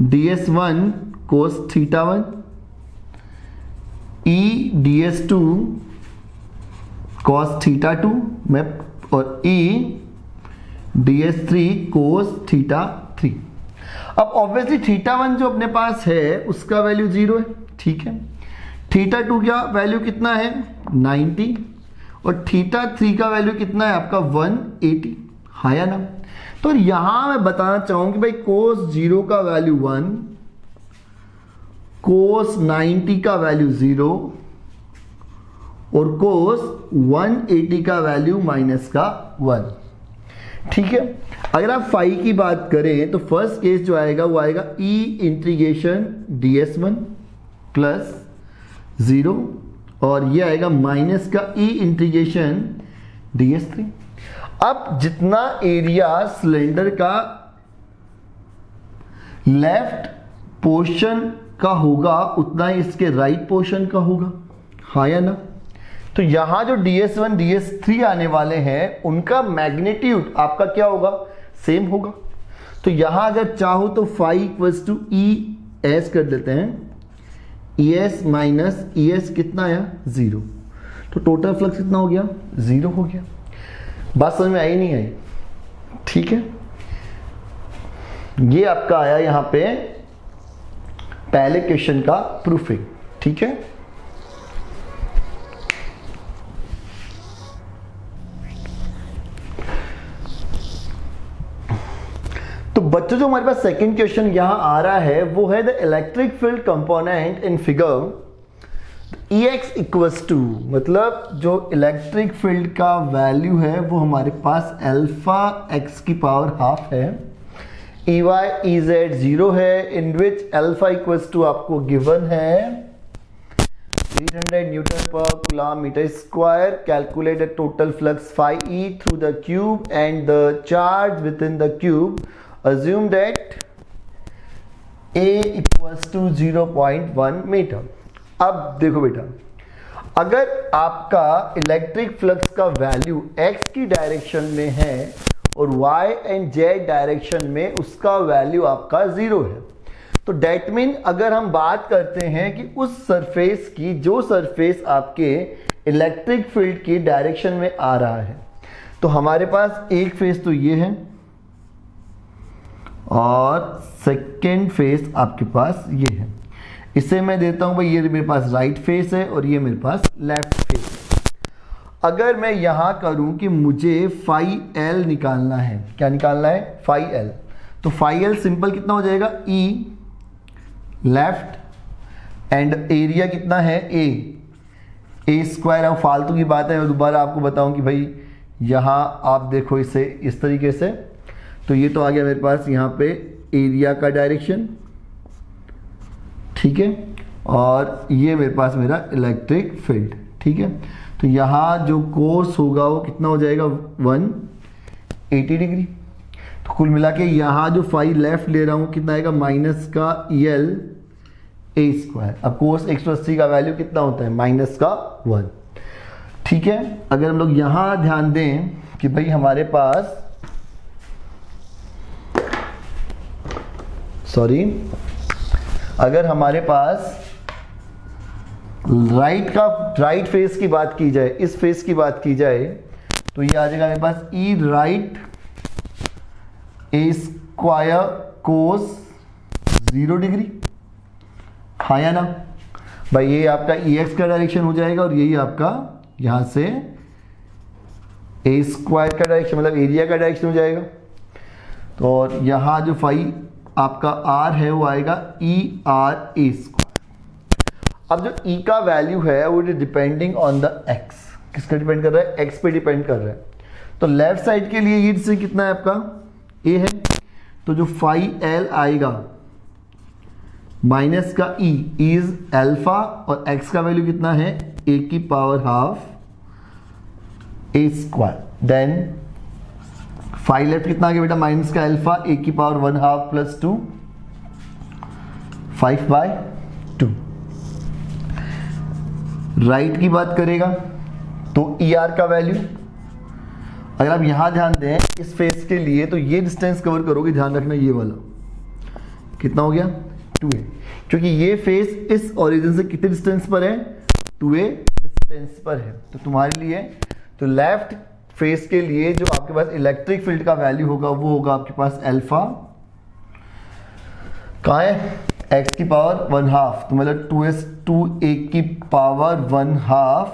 ds1 cos θ1, E ds2 cos θ2 में, और E ds3 cos θ3। अब ऑब्वियसली θ1 जो अपने पास है उसका वैल्यू 0 है। ठीक है, θ2 का वैल्यू कितना है, 90, और θ3 का वैल्यू कितना है आपका, 180। हाँ या ना। तो यहां मैं बताना चाहूं कि भाई cos 0 का वैल्यू 1, cos 90 का वैल्यू 0 और cos 180 का वैल्यू माइनस का 1। ठीक है, अगर आप फाई की बात करें तो फर्स्ट केस जो आएगा वो आएगा E इंटीग्रेशन ds1 प्लस 0, और ये आएगा माइनस का E इंटीग्रेशन ds3। अब जितना एरिया सिलेंडर का लेफ्ट पोर्शन का होगा उतना ही इसके राइट पोर्शन का होगा। हाँ या ना। तो यहां जो ds1 ds3 आने वाले हैं उनका मैग्नीट्यूड आपका क्या होगा, सेम होगा। तो यहां अगर चाहो तो phi equals to E S कर देते हैं, E S minus E S कितना आया, 0। तो टोटल फ्लक्स कितना हो गया, 0 हो गया। बात समझ में आई नहीं आई। ठीक है, ये आपका आया यहां पे पहले क्वेश्चन का प्रूफिंग। ठीक है, तो बच्चों जो हमारे पास सेकंड क्वेश्चन यहां आ रहा है वो है the electric field component in figure Ex equals to, मतलब जो इलेक्ट्रिक फील्ड का वैल्यू है वो हमारे पास अल्फा x की पावर हाफ है, Ey Ez 0 है, in which alpha equals to आपको गिवन है 800 Newton per Coulomb meter square. Calculate the total flux phi E through the cube and the charge within the cube. Assume that A equals to 0.1 metre. अब देखो बेटा, अगर आपका electric flux का value x की direction में है और y एंड z डायरेक्शन में उसका वैल्यू आपका 0 है, तो डेट मीन अगर हम बात करते हैं कि उस सरफेस की जो सरफेस आपके इलेक्ट्रिक फील्ड की डायरेक्शन में आ रहा है, तो हमारे पास एक फेस तो ये है और सेकेंड फेस आपके पास ये है. इसे मैं देता हूं भाई, ये मेरे पास राइट फेस है और ये मेरे पास लेफ्ट फेस है. अगर मैं यहां करूं कि मुझे फाई एल निकालना है, क्या निकालना है? Phi L. तो फाई एल सिंपल कितना हो जाएगा? ई लेफ्ट एंड एरिया कितना है? A square. अब फालतू की बात है, मैं दोबारा आपको बताऊं कि भाई यहां आप देखो इसे इस तरीके से, तो ये तो आ गया मेरे पास यहाँ पे एरिया का डायरेक्शन, ठीक है, और ये मेरे पास मेरा इलेक्ट्रिक फील्ड, ठीक है. तो यहाँ जो कोर्स होगा वो कितना हो जाएगा? 180 डिग्री. तो कुल मिला के यहाँ जो फाई लेफ्ट ले रहा हूँ कितना आएगा? माइनस का एल ए स्क्वायर. अब कोर्स 180 का वैल्यू कितना होता है? माइनस का 1. ठीक है. अगर हम लोग यहाँ ध्यान दें कि भाई हमारे पास अगर हमारे पास राइट फेस की बात की जाए, इस फेस की बात की जाए, तो ये आ जाएगा मेरे पास ई राइट ए स्क्वायर कोस 0 डिग्री. हाँ या ना भाई? ये आपका ई एक्स का डायरेक्शन हो जाएगा और यही आपका यहां से ए स्क्वायर का डायरेक्शन मतलब एरिया का डायरेक्शन हो जाएगा. तो और यहां जो फाई आपका आर है वो आएगा ई आर ए स्क्वायर. अब जो ई का वैल्यू है वो डिपेंडिंग ऑन द एक्स. किसका डिपेंड कर रहा है? एक्स पे डिपेंड कर रहा है. तो लेफ्ट साइड के लिए ये से कितना है आपका? ए है. तो जो फाई एल आएगा माइनस का ई इज एल्फा और एक्स का वैल्यू कितना है? ए की पावर हाफ ए स्क्वायर. देन फाई लेफ्ट कितना आ गया बेटा? माइनस का अल्फा ए की पावर 1/2 प्लस 2 5/2. राइट की बात करेगा तो ई आर का वैल्यू, अगर आप यहां ध्यान दें इस फेस के लिए, तो ये डिस्टेंस कवर करोगे, ध्यान रखना ये वाला कितना हो गया? 2a. क्योंकि ये फेस इस ओरिजिन से कितने डिस्टेंस पर है? 2a डिस्टेंस पर है. तो तुम्हारे लिए तो लेफ्ट फेस के लिए जो आपके पास इलेक्ट्रिक फील्ड का वैल्यू होगा वो होगा आपके पास अल्फा कहाँ है? एक्स की पावर 1/2, तो मतलब 2a की पावर 1/2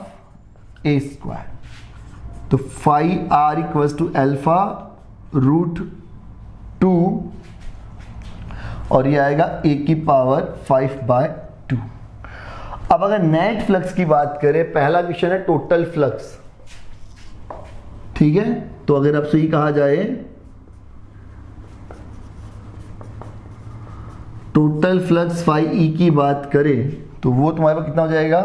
ए स्क्वायर. तो phi R equals to alpha √2 और ये आएगा ए की पावर 5/2. अब अगर नेट फ्लक्स की बात करें, पहला क्वेश्चन है टोटल फ्लक्स, ठीक है. तो अगर आपसे ही कहा जाए टोटल फ्लक्स फाई ई की बात करें, तो वो तुम्हारे पास कितना हो जाएगा?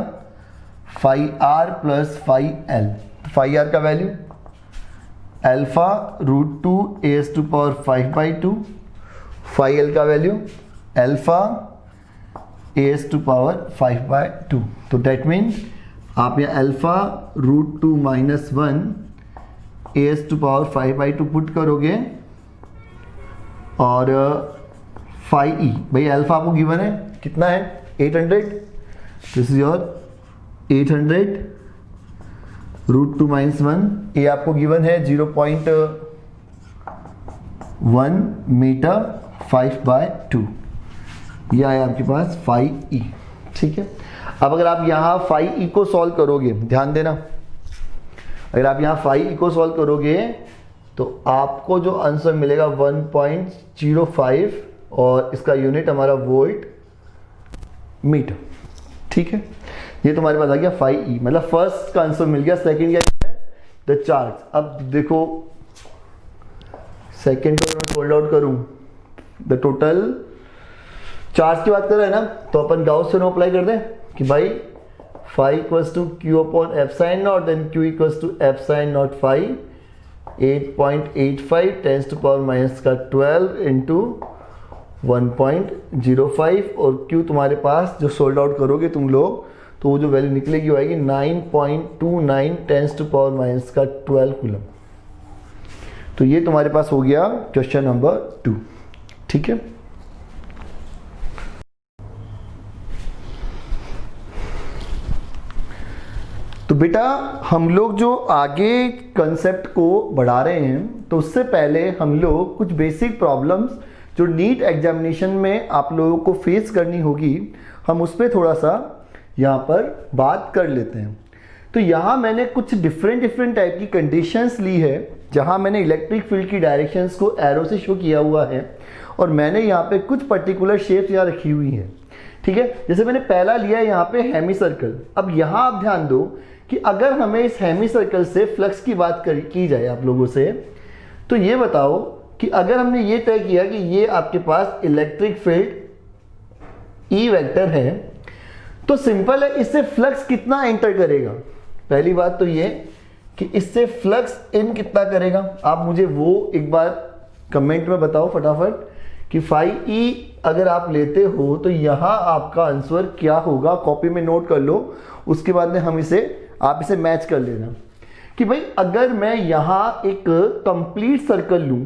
Phi R plus phi L. Phi R का value alpha √2 a⁻⁵ 5/2. Phi L का वैल्यू अल्फा a⁻⁵ 5/2. तो डेट मीन आप यहाँ अल्फा √2 - 1 a⁻⁵ 5/2 पुट करोगे और फाई ई, भाई अल्फा आपको गिवन है कितना है? 800. This is your 800 √2 - 1. ये आपको गिवन है 0.1 मीटर 5/2. यह है आपके पास फाई ई, ठीक है. अब अगर आप यहाँ फाई ई को सॉल्व करोगे, ध्यान देना, अगर आप यहाँ फाई ई को सॉल्व करोगे तो आपको जो आंसर मिलेगा 1.05 और इसका यूनिट हमारा वोल्ट मीटर, ठीक है. ये तुम्हारे पास आ गया फाई ई, मतलब फर्स्ट का आंसर मिल गया. सेकंड क्या है? The charge. अब देखो सेकंड को मैं फोल्ड आउट करूं, द टोटल चार्ज की बात कर रहे हैं ना, तो अपन गाउस थ्योरम अप्लाई कर दें कि भाई phi equals to q upon f sin naught, then q equals to f sin naught phi 8.85 10 to power minus का 12 इंटू 1.05 और q तुम्हारे पास जो सोल्ड आउट करोगे तुम लोग तो वो जो वैल्यू निकलेगी वो आएगी 9.29 10 टू पावर माइनस का 12 कूलम। तो ये तुम्हारे पास हो गया क्वेश्चन नंबर 2। ठीक है, तो बेटा हम लोग जो आगे कंसेप्ट को बढ़ा रहे हैं तो उससे पहले हम लोग कुछ बेसिक प्रॉब्लम्स जो नीट एग्जामिनेशन में आप लोगों को फेस करनी होगी हम उस पर थोड़ा सा यहाँ पर बात कर लेते हैं। तो यहाँ मैंने कुछ डिफरेंट टाइप की कंडीशंस ली है जहाँ मैंने इलेक्ट्रिक फील्ड की डायरेक्शंस को एरो से शो किया हुआ है और मैंने यहाँ पे कुछ पर्टिकुलर शेप्स यहाँ रखी हुई हैं। ठीक है, जैसे मैंने पहला लिया है यहाँ पे हेमी सर्कल। अब यहाँ आप ध्यान दो कि अगर हमें इस हेमी सर्कल से फ्लक्स की बात की जाए आप लोगों से, तो ये बताओ कि अगर हमने ये तय किया कि ये आपके पास इलेक्ट्रिक फील्ड ई वेक्टर है तो सिंपल है, इससे फ्लक्स कितना एंटर करेगा। पहली बात तो ये कि इससे फ्लक्स इन कितना करेगा, आप मुझे वो एक बार कमेंट में बताओ फटाफट कि फाई ई अगर आप लेते हो तो यहाँ आपका आंसर क्या होगा। कॉपी में नोट कर लो, उसके बाद में हम आप इसे मैच कर लेना कि भाई अगर मैं यहाँ एक कंप्लीट सर्कल लूँ,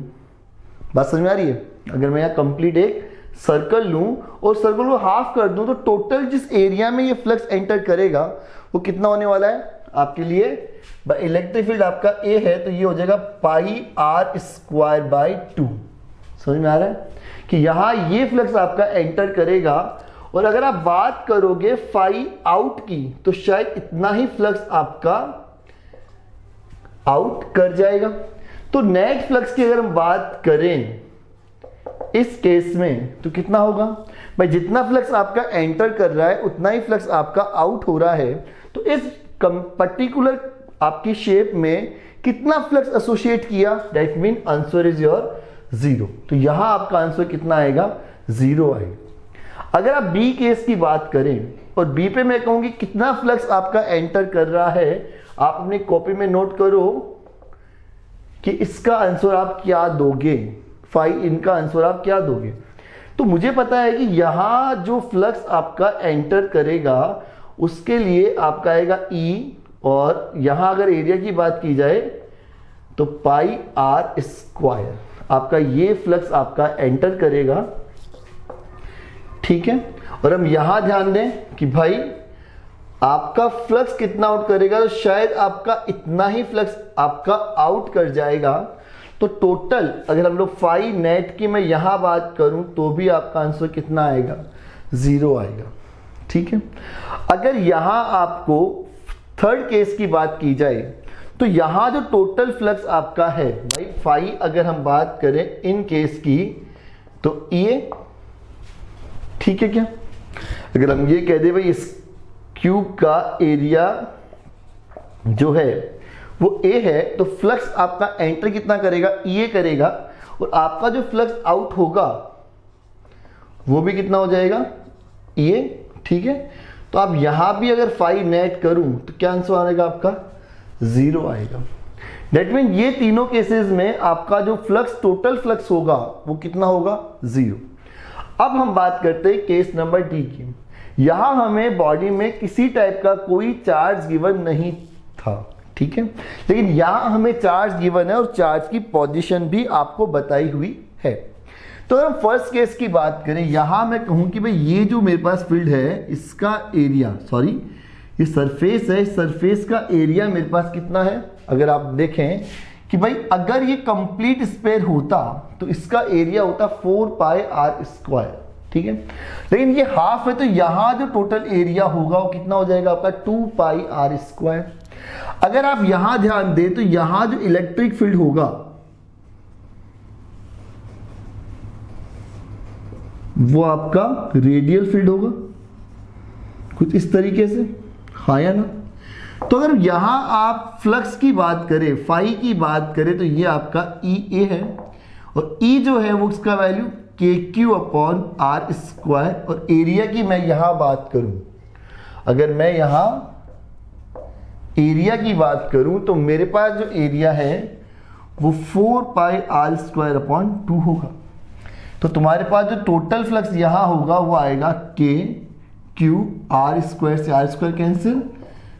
बात समझ में आ रही है, अगर मैं यहाँ कंप्लीट एक सर्कल लूँ और सर्कल को हाफ कर दूँ तो टोटल जिस एरिया में ये फ्लक्स एंटर करेगा वो कितना होने वाला है आपके लिए। इलेक्ट्रिक फील्ड आपका ए है तो ये हो जाएगा पाई आर स्क्वायर बाई 2। समझ में आ रहा है कि यहाँ ये फ्लक्स आपका एंटर करेगा और अगर आप बात करोगे फाई आउट की तो शायद इतना ही फ्लक्स आपका आउट कर जाएगा। तो नेट फ्लक्स की अगर हम बात करें इस केस में तो कितना होगा भाई, जितना फ्लक्स आपका एंटर कर रहा है उतना ही फ्लक्स आपका आउट हो रहा है। तो इस पर्टिकुलर आपकी शेप में कितना फ्लक्स एसोसिएट किया, that mean answer is your 0। तो यहां आपका आंसर कितना आएगा, 0 आएगा। अगर आप बी केस की बात करें और बी पे मैं कहूंगी कितना फ्लक्स आपका एंटर कर रहा है, आप अपनी कॉपी में नोट करो कि इसका आंसर आप क्या दोगे, फाई इनका आंसर आप क्या दोगे। तो मुझे पता है कि यहां जो फ्लक्स आपका एंटर करेगा उसके लिए आपका आएगा ई, और यहां अगर एरिया की बात की जाए तो पाई आर स्क्वायर आपका ये फ्लक्स आपका एंटर करेगा। ठीक है, और हम यहां ध्यान दें कि भाई आपका फ्लक्स कितना आउट करेगा, तो शायद आपका इतना ही फ्लक्स आपका आउट कर जाएगा। तो टोटल अगर हम लोग फाई नेट की मैं यहां बात करूं तो भी आपका आंसर कितना आएगा, 0 आएगा। ठीक है, अगर यहां आपको थर्ड केस की बात की जाए तो यहां जो टोटल फ्लक्स आपका है भाई फाई, अगर हम बात करें इन केस की तो ये ठीक है क्या। अगर हम ये कह दें भाई इस क्यूब का एरिया जो है वो ए है तो फ्लक्स आपका एंटर कितना करेगा, ये करेगा, और आपका जो फ्लक्स आउट होगा वो भी कितना हो जाएगा, ये। ठीक है, तो आप यहां भी अगर फाई नेट करूं तो क्या आंसर आएगा आपका, 0 आएगा। दैट मीन ये तीनों केसेस में आपका जो फ्लक्स टोटल फ्लक्स होगा वो कितना होगा, 0। अब हम बात करते हैं केस नंबर डी की। यहां हमें बॉडी में किसी टाइप का कोई चार्ज गिवन नहीं था, ठीक है, लेकिन यहां हमें चार्ज गिवन है और चार्ज की पोजीशन भी आपको बताई हुई है। तो अगर हम फर्स्ट केस की बात करें, यहां मैं कहूं कि भाई ये जो मेरे पास फील्ड है इसका एरिया, सॉरी ये सरफेस है, इस सरफेस का एरिया मेरे पास कितना है। अगर आप देखें कि भाई अगर ये कंप्लीट स्फीयर होता तो इसका एरिया होता 4 पाई आर स्क्वायर। ठीक है, लेकिन ये हाफ है तो यहां जो टोटल एरिया होगा वो कितना हो जाएगा आपका 2 पाई आर स्क्वायर। अगर आप यहां ध्यान दें तो यहां जो इलेक्ट्रिक फील्ड होगा वो आपका रेडियल फील्ड होगा कुछ इस तरीके से, हाँ या ना। तो अगर यहां आप फ्लक्स की बात करें, फाई की बात करें, तो ये आपका ई ए है और ई जो है वो उसका वैल्यू के क्यू अपॉन आर स्क्वायर, और एरिया की मैं यहां बात करूं, अगर मैं यहां एरिया की बात करूं तो मेरे पास जो एरिया है वो 4 पाई आर स्क्वायर अपॉन 2 होगा। तो तुम्हारे पास जो टोटल फ्लक्स यहां होगा वो आएगा के क्यू, आर स्क्वायर से आर स्क्वायर कैंसिल,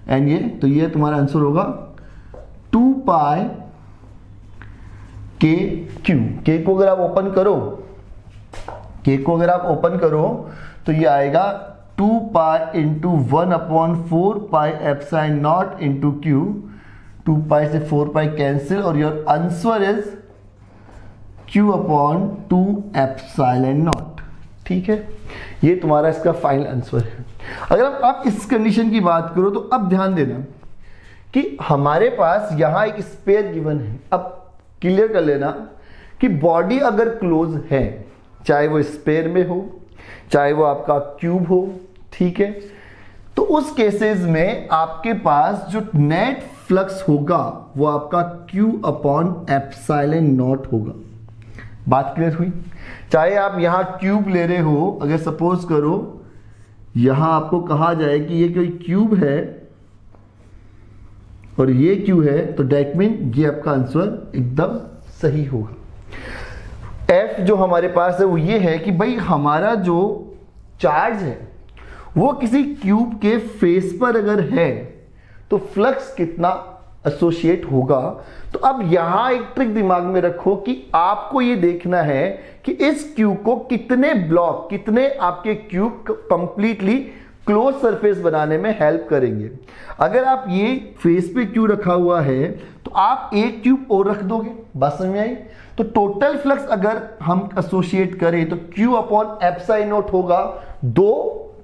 एंड ये, तो ये तुम्हारा आंसर होगा 2 पाई के क्यू। के को अगर आप ओपन करो, के को अगर आप ओपन करो तो ये आएगा 2 pi into 1 upon 4 pi epsilon not into Q. 2 पाई से 4 पाई कैंसिल और your answer is Q upon 2 epsilon not. ठीक है, ये तुम्हारा इसका फाइनल आंसर है। अगर आप इस कंडीशन की बात करो तो अब ध्यान देना कि हमारे पास यहां एक स्पेयर गिवन है। अब क्लियर कर लेना कि बॉडी अगर क्लोज है, चाहे वो स्पेयर में हो चाहे वो आपका क्यूब हो, ठीक है, तो उस केसेस में आपके पास जो नेट फ्लक्स होगा वो आपका क्यू अपॉन एप्सिलॉन नॉट होगा। बात क्लियर हुई? चाहे आप यहां क्यूब ले रहे हो, अगर सपोज करो यहां आपको कहा जाए कि ये कोई क्यूब है और ये क्यू है, तो दैट मीन ये आपका आंसर एकदम सही होगा। एफ जो हमारे पास है वो ये है कि भाई हमारा जो चार्ज है वो किसी क्यूब के फेस पर अगर है तो फ्लक्स कितना एसोसिएट होगा। तो अब यहां एक ट्रिक दिमाग में रखो कि आपको ये देखना है कि इस क्यूब को कितने ब्लॉक, कितने आपके क्यूब कंप्लीटली क्लोज सरफेस बनाने में हेल्प करेंगे। अगर आप ये फेस पे क्यू रखा हुआ है तो आप एक क्यूब और रख दोगे। बात समझ में आई? तो टोटल फ्लक्स अगर हम एसोसिएट करें तो क्यू अपॉन एप्सिलॉन नॉट होगा 2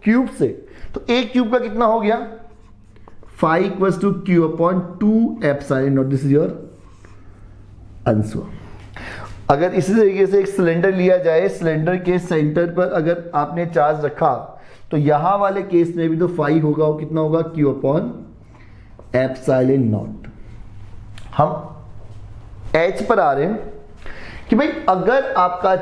क्यूब से। तो एक क्यूब का कितना हो गया? 5 equals to Q upon 2 epsilon naught. This is your answer. अगर इसी तरीके से एक सिलेंडर लिया जाए, सिलेंडर के सेंटर पर अगर आपने चार्ज रखा तो यहां वाले केस में भी तो 5 होगा, वो कितना होगा? Q upon epsilon not. हम एच पर आ रहे हैं कि भाई अगर आपका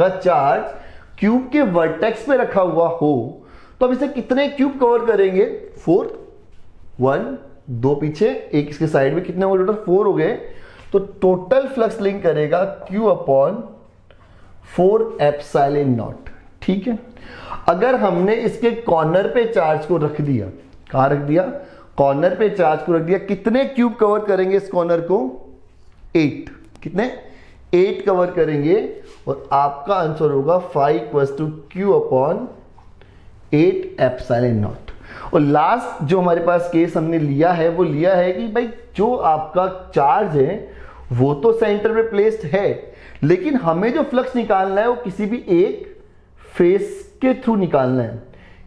चार्ज क्यूब के वर्टेक्स पे रखा हुआ हो तो अब इसे कितने क्यूब कवर करेंगे? 4, 1, 2 पीछे, एक इसके साइड में, कितने हो टोटल? 4 हो गए। तो टोटल फ्लक्स लिंक करेगा क्यू अपॉन 4 एप्सिलॉन नॉट। ठीक है, अगर हमने इसके कॉर्नर पे चार्ज को रख दिया, कहां रख दिया? कॉर्नर पे चार्ज को रख दिया, कितने क्यूब कवर करेंगे इस कॉर्नर को? 8। कितने? 8 कवर करेंगे और आपका आंसर होगा 5 equals to Q upon 8 epsilon naught. और लास्ट जो हमारे पास केस हमने लिया है वो लिया है कि भाई जो आपका चार्ज है वो तो सेंटर में प्लेस्ड है, लेकिन हमें जो फ्लक्स निकालना है वो किसी भी एक फेस के थ्रू निकालना है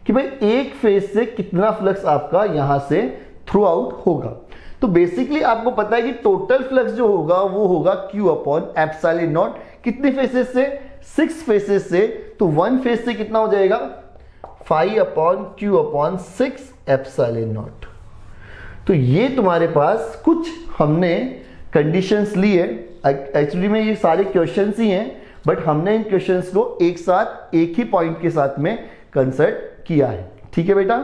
कि भाई एक फेस से कितना फ्लक्स आपका यहां से थ्रू आउट होगा। तो बेसिकली आपको पता है कि टोटल फ्लक्स जो होगा वो होगा क्यू अपॉन एप्सिलॉन नॉट। कितने फेसेस से? 6 फेसेस से। तो 1 फेस से कितना हो जाएगा? 5 upon Q upon 6 epsilon not. तो ये तुम्हारे पास कुछ हमने कंडीशंस ली है। एक्चुअली में ये सारे क्वेश्चंस ही हैं, बट हमने इन क्वेश्चंस को एक साथ एक ही पॉइंट के साथ में कंसल्ट किया है। ठीक है बेटा?